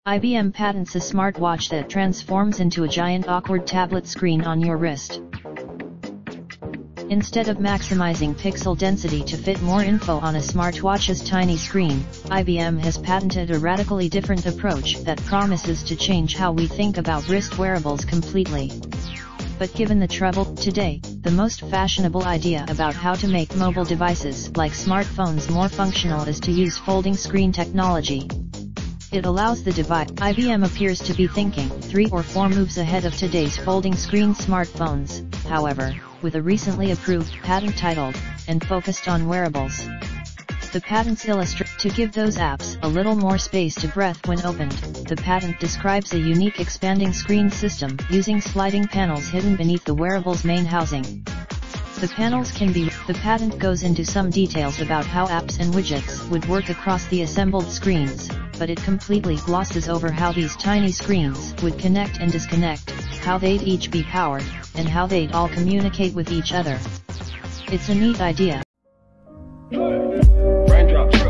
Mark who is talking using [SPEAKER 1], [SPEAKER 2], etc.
[SPEAKER 1] IBM patents a smartwatch that transforms into a giant awkward tablet screen on your wrist. Instead of maximizing pixel density to fit more info on a smartwatch's tiny screen, IBM has patented a radically different approach that promises to change how we think about wrist wearables completely. But given the trouble, today, the most fashionable idea about how to make mobile devices like smartphones more functional is to use folding screen technology. It allows the device. IBM appears to be thinking 3 or 4 moves ahead of today's folding screen smartphones, however, with a recently approved patent titled, and focused on wearables. The patents illustrate, to give those apps a little more space to breathe when opened, the patent describes a unique expanding screen system using sliding panels hidden beneath the wearable's main housing. The panels can be. The patent goes into some details about how apps and widgets would work across the assembled screens, but it completely glosses over how these tiny screens would connect and disconnect, how they'd each be powered, and how they'd all communicate with each other. It's a neat idea.
[SPEAKER 2] Raindrops.